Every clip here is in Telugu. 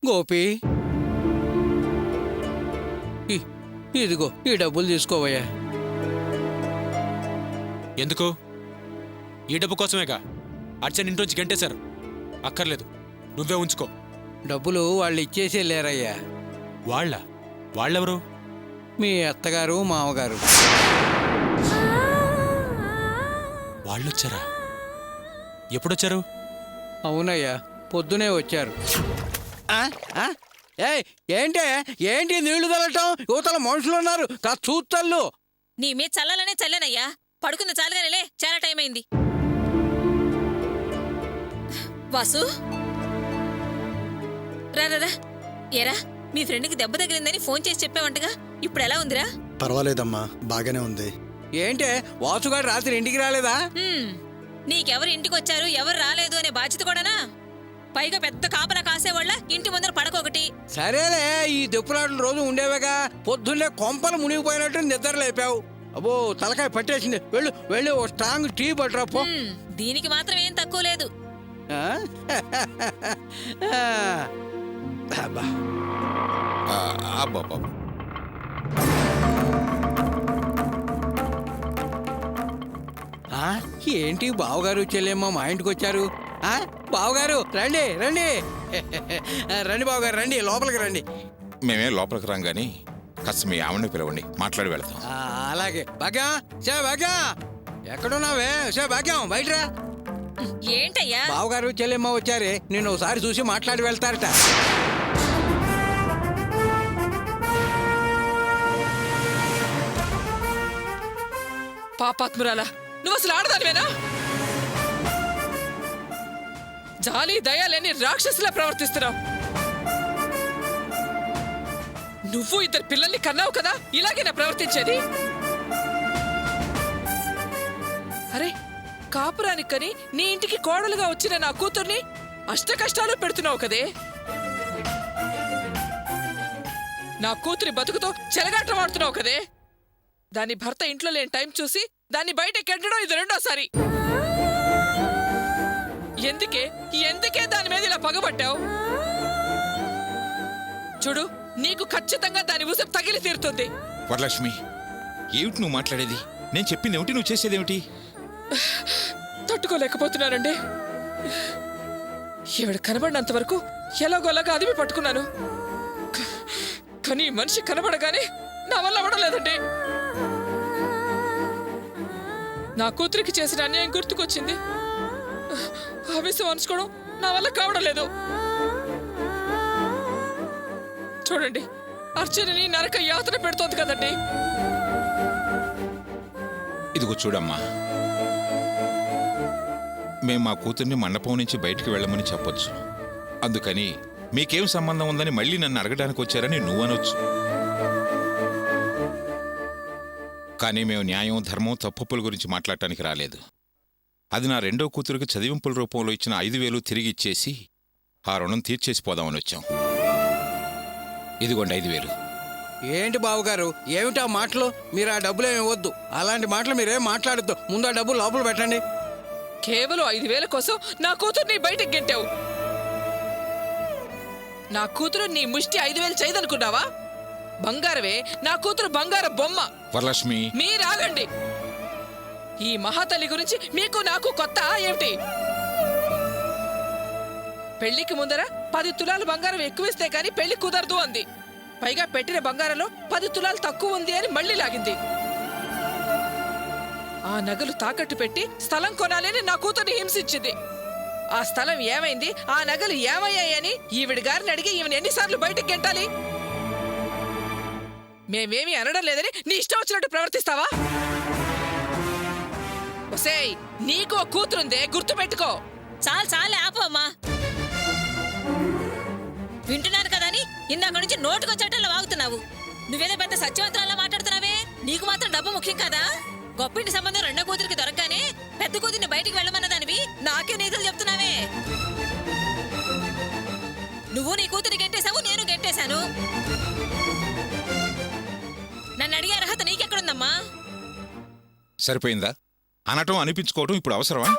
గోపి, ఇదిగో ఈ డబ్బులు తీసుకోవయ్యా. ఎందుకు? ఈ డబ్బు కోసమేగా అర్చన ఇంట్లోంచి గంటేశారు. అక్కర్లేదు, నువ్వే ఉంచుకో. డబ్బులు వాళ్ళు ఇచ్చేసి లేరయ్యా. వాళ్ళెవరు? మీ అత్తగారు, మామగారు. వాళ్ళొచ్చారా? ఎప్పుడొచ్చారు? అవునయ్యా, పొద్దునే వచ్చారు. ఏంటి నీళ్లు తల్లటం? యువతల మనుషులు ఉన్నారు, కాస్త చూస్తల్లు. నీ మీద చల్లాలనే చల్లనయ్యా. పడుకుంది చాలుగానేలే, చాలా టైం అయింది. వాసు, రారా. ఏరా, మీ ఫ్రెండ్కి దెబ్బ తగిలిందని ఫోన్ చేసి చెప్పావంటగా, ఇప్పుడు ఎలా ఉందిరా? పర్వాలేదమ్మా, బాగానే ఉంది. ఏంటే వాసుగాడు రాత్రి ఇంటికి రాలేదా? నీకెవరు ఇంటికొచ్చారు, ఎవరు రాలేదు అనే బాధ్యత కూడానా? పైగా పెద్ద కాపలా కాసేవాళ్ళ ఇంటి ముందర పడకొకటి. సరేలే, ఈ దుప్పులాటలు రోజు ఉండేవేగా. పొద్దున్నే కొంపలు మునిగిపోయినట్టు నిద్ర లేపావు. అబ్బో, తలకాయ పట్టేసింది. వెళ్ళి ఓ స్ట్రాంగ్ టీ పట్టురా పో. దీనికి మాత్రం ఏం తక్కువ లేదు. ఏంటి బావగారు చెల్లెమ్మ మా ఇంటికి వచ్చారు? బావగారు రండి రండి. రండి బావగారు, రండి, లోపలికి రండి. మేమే లోపలికి రాం గాని కాస్త మీ ఆవిడని పిలవండి, మాట్లాడి వెళ్తాం. అలాగే. భాగ్యం, భాగ్యం, ఎక్కడున్నావే? భాగ్యం, బయటరా. ఏంటయ్యా? బావగారు చెల్లెమ్మ వచ్చారే, నిన్ను ఒకసారి చూసి మాట్లాడి వెళ్తారట. పాపాత్మురాలా, నువ్వు అసలు ఆడదానివేనా? జాలి దయాలేని రాక్షసులా ప్రవర్తిస్తున్నావు. నువ్వు ఇద్దరు పిల్లల్ని కన్నావు కదా, ఇలాగేనా ప్రవర్తించేది? అరే, కాపురానికి కని నీ ఇంటికి కోడలుగా వచ్చిన నా కూతుర్ని అష్ట కష్టాలు పెడుతున్నావు కదే. నా కూతురి బతుకుతో చెలగాటం ఆడుతున్నావు కదే. దాని భర్త ఇంట్లో లేని టైం చూసి దాన్ని బయటకి ఎండడం ఇది రెండోసారి. ఎందుకే దాని మీద ఇలా పగబట్టావు? చూడు, నీకు ఖచ్చితంగా దాని ఉసురు తగిలి తీరుతుంది. వరలక్ష్మి, ఏమిటి నువ్వు మాట్లాడేది? నేను చెప్పింది ఏమిటి, నువ్వు చేసేదేమిటి? తట్టుకోలేకపోతున్నానండి. ఈవిడ కనబడినంత వరకు ఎలాగోలాగా అదిమి పట్టుకున్నాను. కానీ మనిషి కనబడగానే నా వల్ల అవ్వడలేదండి. నా కూతురికి చేసిన అన్యాయం గుర్తుకొచ్చింది. ఆవేశం అనుకోవడం నా వల్ల కావడం లేదు. చూడండి, అర్చనని నరక యాతన పెడుతోంది కదండి. ఇదిగో చూడమ్మా, మేం మా కూతుర్ని మండపం నుంచి బయటికి వెళ్ళమని చెప్పొచ్చు. అందుకని మీకేం సంబంధం ఉందని మళ్ళీ నన్ను అడగడానికి వచ్చారని నువ్వు అనొచ్చు. కానీ మేము న్యాయం, ధర్మం, తప్పుల గురించి మాట్లాడటానికి రాలేదు. అది నా రెండో కూతురికి చదివింపుల రూపంలో ఇచ్చిన 5,000 తిరిగి ఇచ్చేసి ఆ రుణం తీర్చేసి పోదామని వచ్చాం. ఇదిగోండి 5,000. ఏంటి బావగారు, ఏమిటా మాటలు? మీరు ఆ డబ్బులు ఏమి ఇవ్వద్దు. అలాంటి మాటలు మీరేం మాట్లాడద్దు. ముందు ఆ డబ్బులు లోపల పెట్టండి. కేవలం 5,000 కోసం నా కూతుర్ని బయటకు గెంటావు. నా కూతురు నీ ముష్టి 5,000 చేయదనుకున్నావా? బంగారవే, నా కూతురు బంగార బొమ్మ. వరలక్ష్మి, మీరాగండి. ఈ మహాతల్లి గురించి మీకు నాకు కొత్త ఏమిటి? పెళ్లికి ముందర 10 తులాలు బంగారం ఎక్కువిస్తే కాని పెళ్లి కుదరదు అంది. పైగా పెట్టిన బంగారంలో 10 తులాలు తక్కువ ఉంది అని మళ్లీ లాగింది. ఆ నగలు తాకట్టు పెట్టి స్థలం కొనాలని నా కూతుర్ని హింసించింది. ఆ స్థలం ఏమైంది, ఆ నగలు ఏమయ్యాయని ఈవిడ గారిని అడిగి ఈమెను ఎన్నిసార్లు బయటకు గెంటాలి? మేమేమీ అనడం లేదని నీ ఇష్టం వచ్చినట్టు ప్రవర్తిస్తావా? ఒసేయ్, నీకు ఓ కూతురుందే, గుర్తుపెట్టుకో. చాలే ఆపమ్మా. వింటున్నాను కదా అని ఇందాక నుంచి నోటుకొచ్చేటల్లా వాగుతున్నావు. నువ్వేదో పెద్ద సత్యవంతురాలా మాట్లాడుతున్నావే. నీకు మాత్రం డబ్బు ముఖ్యం కదా? గొప్పింటి సంబంధం రెండో కూతురికి దొరకగానే పెద్ద కూతురిని బయటికి వెళ్ళమన్న దానివి నాకే నీతులు చెప్తున్నావే. నువ్వు నీ కూతురి గెంటేశావు, నేను గెంటేశాను. నన్ను అడిగే అర్హత నీకెక్కడుందమ్మా? సరిపోయిందా? అనటం అనిపించుకోవటం ఇప్పుడు అవసరమా?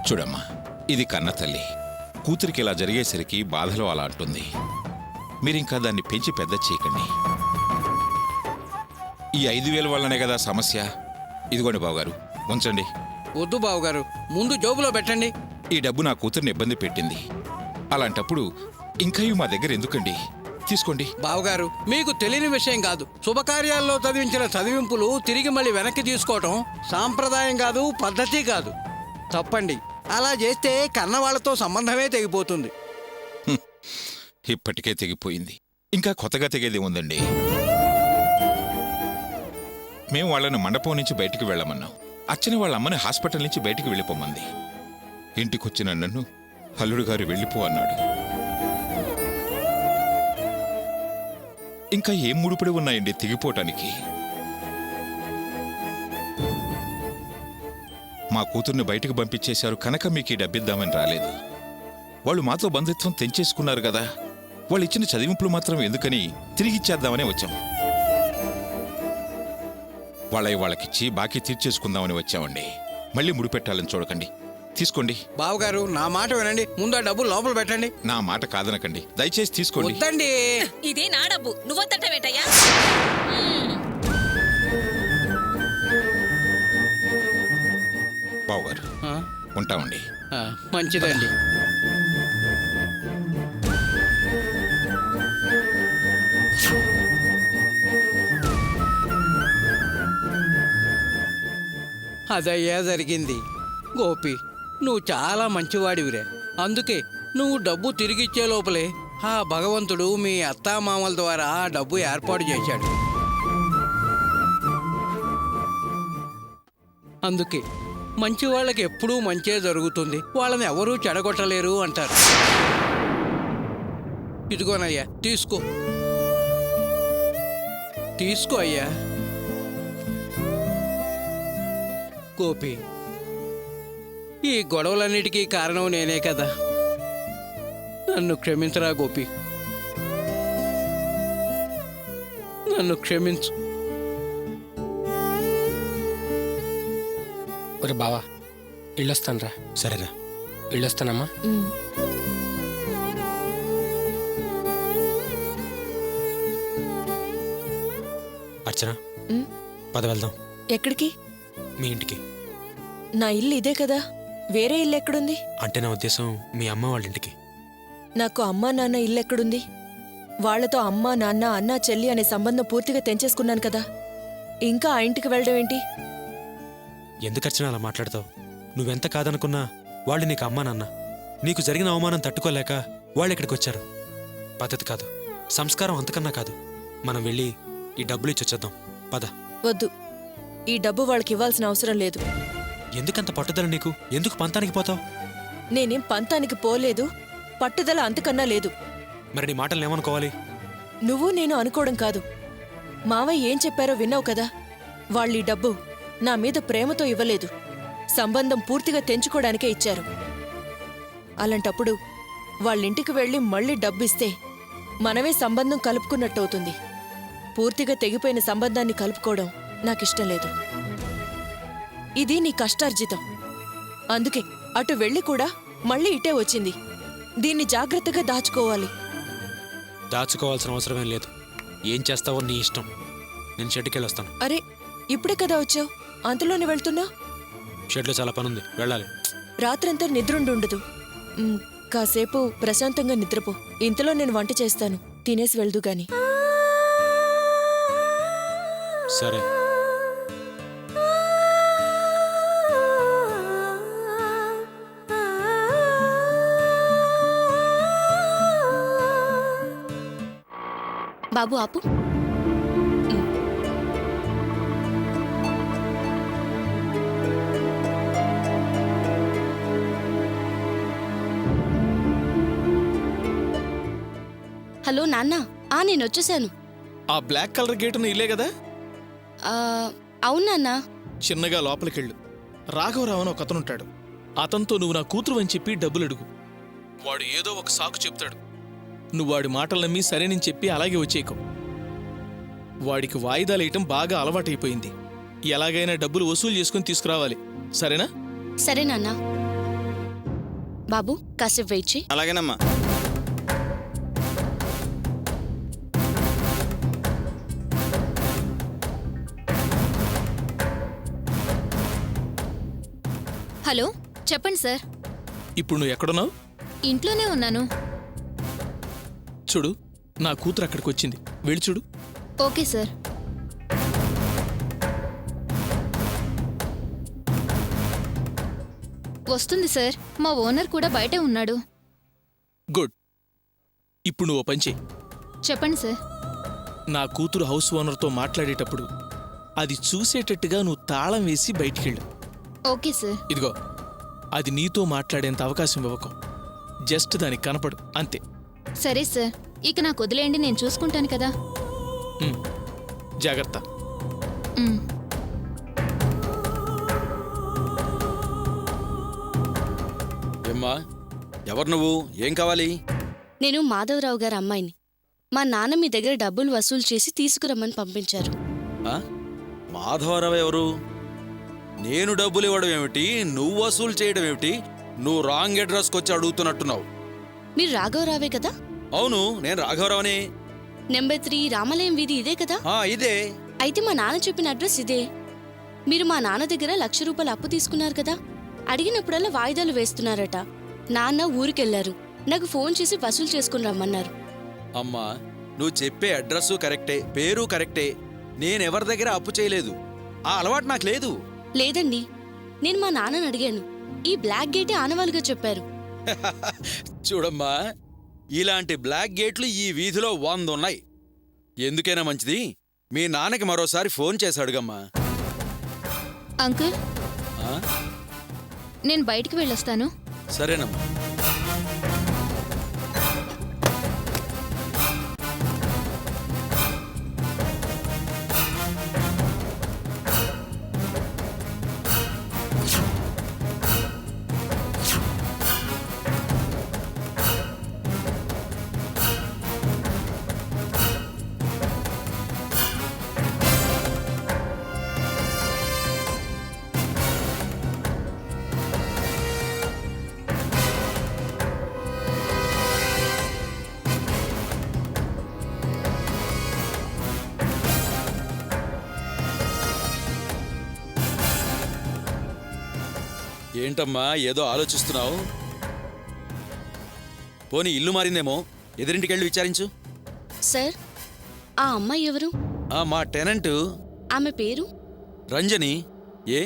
చూడమ్మా, ఇది కన్న తల్లి. కూతురికి ఇలా జరిగేసరికి బాధలో అలా అంటుంది. మీరింకా దాన్ని పెంచి పెద్ద చేయకండి. ఈ 5,000 వల్లనే కదా సమస్య. ఇదిగోండి బావగారు, ఉంచండి. వద్దు బావగారు, ముందు జోబులో పెట్టండి. ఈ డబ్బు నా కూతుర్ని ఇబ్బంది పెట్టింది. అలాంటప్పుడు ఇంకా ఇవి మా దగ్గర ఎందుకండి? తీసుకోండి. బావగారు, మీకు తెలియని విషయం కాదు. శుభకార్యాల్లో చదివించిన చదివింపులు తిరిగి మళ్ళీ వెనక్కి తీసుకోవటం సాంప్రదాయం కాదు, పద్ధతి కాదు. తప్పండి. అలా చేస్తే కన్నవాళ్లతో సంబంధమే తెగిపోతుంది. ఇప్పటికే తెగిపోయింది, ఇంకా కొత్తగా తెగేది ఉందండి. మేము వాళ్ళని మండపం నుంచి బయటికి వెళ్ళమన్నాం. అర్చన వాళ్ళ అమ్మని హాస్పిటల్ నుంచి బయటికి వెళ్ళిపోమంది. ఇంటికొచ్చిన నన్ను అల్లుడు గారు వెళ్ళిపో అన్నాడు. ఇంకా ఏం ముడిపడి ఉన్నాయండి తెగిపోవటానికి? మా కూతుర్ని బయటకు పంపించేశారు కనుక మీకు ఈ డబ్బిద్దామని రాలేదు. వాళ్ళు మాతో బంధుత్వం తెంచేసుకున్నారు కదా, వాళ్ళు ఇచ్చిన చదివింపులు మాత్రం ఎందుకని తిరిగిచ్చేద్దామనే వచ్చాం. వాళ్ళకిచ్చి బాకీ తీర్చేసుకుందామని వచ్చామండి. మళ్ళీ ముడిపెట్టాలని చూడకండి. తీసుకోండి. బావగారు, నా మాట వినండి. ముందు ఆ డబ్బులు లోపల పెట్టండి. నా మాట కాదనకండి, దయచేసి తీసుకోండి. వద్దండి. ఇది నా డబ్బు, నువ్వొద్దటవేంటయ్యా? బావగారు, ఆ, ఉంటామండి. ఆ, మంచిదండి. అదయ్యా జరిగింది. గోపి, నువ్వు చాలా మంచివాడివిరే. అందుకే నువ్వు డబ్బు తిరిగిచ్చే లోపలే ఆ భగవంతుడు మీ అత్తామామల ద్వారా ఆ డబ్బు ఏర్పాటు చేశాడు. అందుకే మంచి వాళ్ళకి ఎప్పుడూ మంచే జరుగుతుంది, వాళ్ళని ఎవరూ చెడగొట్టలేరు అంటారు. ఇదిగోనయ్యా, తీసుకో. తీసుకో అయ్యా. గోపి, ఈ గొడవలన్నిటికీ కారణం నేనే కదా. నన్ను క్షమించరా గోపి, నన్ను క్షమించు. ఒరే బావా, ఇళ్ళొస్తానరా. సరేరా. ఇళ్ళొస్తానమ్మా. అర్చన, పద వెళ్దాం. ఎక్కడికి? మీ ఇంటికి. నా ఇల్లు ఇదే కదా, వేరే ఇల్లు ఎక్కడుంది? అంటే నా ఉద్దేశం మీ అమ్మ వాళ్ళ ఇంటికి. నాకు అమ్మా నాన్న ఇల్లు ఎక్కడుంది? వాళ్లతో అమ్మా నాన్న అన్న చెల్లి అనే సంబంధం పూర్తిగా తెంచేసుకున్నాను కదా, ఇంకా ఆ ఇంటికి వెళ్ళడం ఏంటి? ఎందుకు అర్చన అలా మాట్లాడతావు? నువ్వెంత కాదనుకున్నా వాళ్ళు నీకు అమ్మా నాన్న. నీకు జరిగిన అవమానం తట్టుకోలేక వాళ్ళు ఇక్కడికి వచ్చారు. పద్ధతి కాదు, సంస్కారం అంతకన్నా కాదు. మనం వెళ్ళి ఈ డబ్బులు ఇచ్చి వచ్చేద్దాం. పద. వద్దు, ఈ డబ్బు వాళ్ళకి ఇవ్వాల్సిన అవసరం లేదు. ఎందుకంత పట్టుదల నీకు? ఎందుకు పంతానికి పోతావు? నేనేం పంతానికి పోలేదు, పట్టుదల అంతకన్నా లేదు. మరి నీ మాటలు ఏమనుకోవాలి? నువ్వు నేను అనుకోవడం కాదు, మావయ్య ఏం చెప్పారో విన్నావు కదా. వాళ్ళీ డబ్బు నా మీద ప్రేమతో ఇవ్వలేదు, సంబంధం పూర్తిగా తెంచుకోవడానికే ఇచ్చారు. అలాంటప్పుడు వాళ్ళింటికి వెళ్ళి మళ్ళీ డబ్బిస్తే మనమే సంబంధం కలుపుకున్నట్టవుతుంది. పూర్తిగా తెగిపోయిన సంబంధాన్ని కలుపుకోవడం నాకిష్టం లేదు. ఇది నీ కష్టార్జితం, అందుకే అటు వెళ్ళి కూడా మళ్ళీ ఇటే వచ్చింది. దీన్ని జాగ్రత్తగా దాచుకోవాలి. దాచుకోవాల్సిన అవసరమేం లేదు. ఏం చేస్తావో నీ ఇష్టం. నేను షెడ్కి వస్తాను. అరే, ఇప్పుడే కదా వచ్చావు, అంతలోనే వెళ్తున్నా? షెడ్లో చాలా పనుంది, వెళ్ళాలి. రాత్రంతా నిద్రుండుండదు. కాసేపు ప్రశాంతంగా నిద్రపో. ఇంతలో నేను వంట చేస్తాను, తినేసి వెళ్దు గాని. సరే. బాబు ఆపు. హలో నాన్న, నేను వచ్చేసాను. ఆ బ్లాక్ కలర్ గేట్ ఉన్న ఇల్లే కదా? అవును నాన్న. చిన్నగా లోపలికెళ్ళు. రాఘవరావు అని ఒక అతను ఉంటాడు. అతనితో నువ్వు నా కూతురు అని చెప్పి డబ్బులు అడుగు. వాడు ఏదో ఒక సాకు చెప్తాడు. నువ్వు వాడి మాటలు నమ్మి సరేనని చెప్పి అలాగే వచ్చేయకు. వాడికి వాయిదాలు వేయటం బాగా అలవాటైపోయింది. ఎలాగైనా డబ్బులు వసూలు చేసుకుని తీసుకురావాలి, సరేనా? సరే నాన్న. బాబు కాసేపు వెయిట్ చేయి. అలాగేనమ్మా. హలో, చెప్పండి సార్. ఇప్పుడు నువ్వు ఎక్కడున్నావు? ఇంట్లోనే ఉన్నాను. చూడు, నా కూతురు అక్కడికి వచ్చింది. వెళ్ళి చూడు. Okay sir. వస్తుంది సార్. మా ఓనర్ కూడా బయటే ఉన్నాడు. గుడ్. ఇప్పుడు నువ్వు ఓ పని చెయ్యి. చెప్పండి సార్. నా కూతురు హౌస్ ఓనర్తో మాట్లాడేటప్పుడు అది చూసేటట్టుగా నువ్వు తాళం వేసి బయటికెళ్ళు. Okay sir. ఇదిగో, అది నీతో మాట్లాడేంత అవకాశం ఇవ్వకు. జస్ట్ దానికి కనపడు, అంతే. సరే సార్, ఇక నాకు వదిలేయండి, నేను చూసుకుంటాను కదా. జాగ్రత్త. మ్. ఏమ్మా, ఎవరు నువ్వు? ఏం కావాలి? నేను మాధవరావు గారి అమ్మాయిని. మా నాన్న మీ దగ్గర డబ్బులు వసూలు చేసి తీసుకురమ్మని పంపించారు. ఆ? మాధవరావు ఎవరు? నేను డబ్బులు ఇవ్వడం ఏమిటి, నువ్వు వసూలు చేయడం ఏమిటి? నువ్వు రాంగ్ అడ్రస్కి వచ్చి అడుగుతున్నట్టున్నావు. మీరు రాఘవరావే కదా? అవును, నేను రాఘవరావుని. నెంబర్ 3 రామాలయం వీధి ఇదే కదా? ఇదే. అయితే మా నాన్న చెప్పిన అడ్రస్ ఇదే. మీరు మా నాన్న దగ్గర ₹1,00,000 అప్పు తీసుకున్నారు కదా? అడిగినప్పుడల్లా వాయిదాలు వేస్తున్నారట. నాన్న ఊరికెళ్లారు. నాకు ఫోన్ చేసి వసూలు చేసుకుని రమ్మన్నారు. అమ్మా, నువ్వు చెప్పే అడ్రస్సు కరెక్టే, పేరు కరెక్టే. నేనెవరి దగ్గర అప్పు చేయలేదు. ఆ అలవాటు నాకు లేదు. లేదండి, నేను మా నాన్నని అడిగాను. ఈ బ్లాక్ గేటే ఆనవాలుగా చెప్పారు. చూడమ్మా, ఇలాంటి బ్లాక్ గేట్లు ఈ వీధిలో 100 ఉన్నాయి. ఎందుకైనా మంచిది మీ నాన్నకి మరోసారి ఫోన్ చేసి అడుగమ్మా. అంకుల్, ఆ? నేను బయటికి వెళ్ళొస్తాను. సరేనమ్మా. ఏంటమ్మా ఏదో ఆలోచిస్తున్నావు? పోనీ ఇల్లు మారిందేమో, ఎదురింటికెళ్ళి విచారించు. సార్, ఆ అమ్మాయి ఎవరు? మా టెనెంట్. ఆమె పేరు? రంజని. ఏ,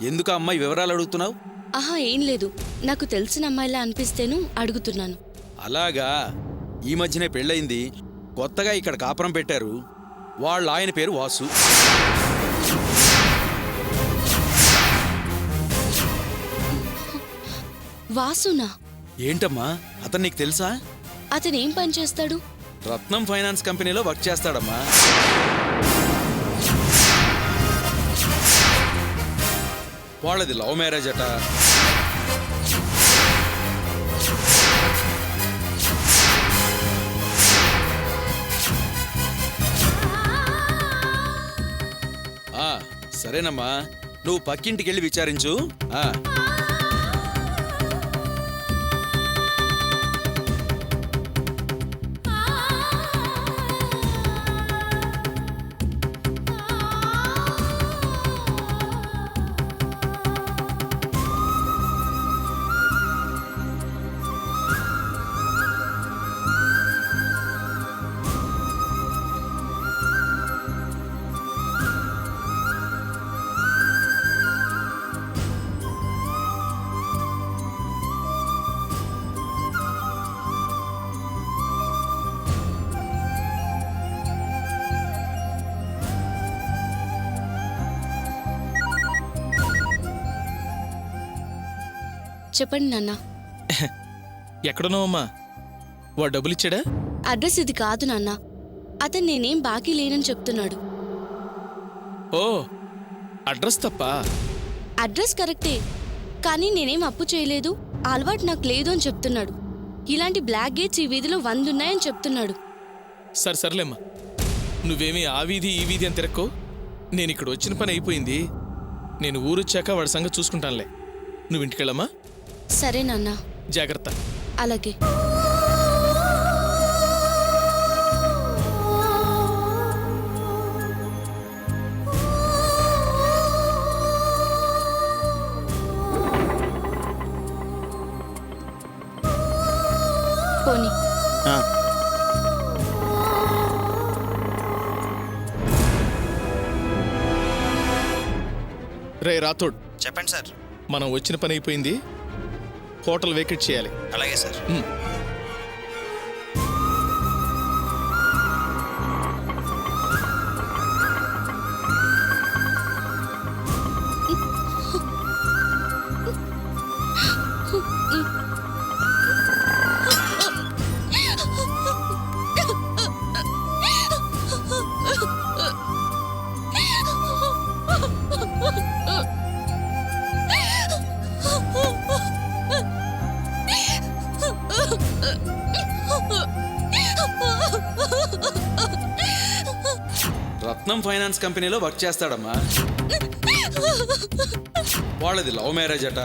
ఎందుకు ఆ అమ్మాయి వివరాలు అడుగుతున్నావు? ఆహా, ఏం లేదు. నాకు తెలిసిన అమ్మాయిలా అనిపిస్తేను అడుగుతున్నాను. అలాగా. ఈ మధ్యనే పెళ్ళయింది, కొత్తగా ఇక్కడ కాపురం పెట్టారు. వాళ్ళ ఆయన పేరు వాసు. వాసునా? ఏంటమ్మా, అతను నీకు తెలుసా? అతనేం పని చేస్తాడు? రత్నం ఫైనాన్స్ కంపెనీలో వర్క్ చేస్తాడమ్మా. వాళ్ళది లవ్ మ్యారేజ్ అట. సరేనమ్మా, నువ్వు పక్కింటికెళ్ళి విచారించు. చెప్పండి నాన్న. ఎక్కడున్నావమ్మా? వాడు డబ్బులిచ్చాడా? అడ్రస్ ఇది కాదు నాన్న. అతను నేనేం బాకీ లేనని చెప్తున్నాడు. ఓ, అడ్రస్ తప్పా? అడ్రస్ కరెక్టే, కానీ నేనేం అప్పు చేయలేదు, ఆ అలవాటు నాకు లేదు అని చెప్తున్నాడు. ఇలాంటి బ్లాక్ గేట్స్ ఈ వీధిలో 100 ఉన్నాయని చెప్తున్నాడు. సర్లేమ్మా, నువ్వేమీ ఆ వీధి ఈ వీధి అని తిరక్కో. నేను ఇక్కడ వచ్చిన పని అయిపోయింది. నేను ఊరొచ్చాక వాడి సంగతి చూసుకుంటానులే. నువ్వు ఇంటికెళ్ళమ్మా. సరే నాన్న. జాగ్రత్త. అలాగే. పోనీ. రే రాథోడ్, చెప్పండి సార్. మనం వచ్చిన పని అయిపోయింది. హోటల్ వేకెట్ చేయాలి. అలాగే సార్. రత్నం ఫైనాన్స్ కంపెనీలో వర్క్ చేస్తాడమ్మా. వాళ్ళది లవ్ మ్యారేజ్ అట.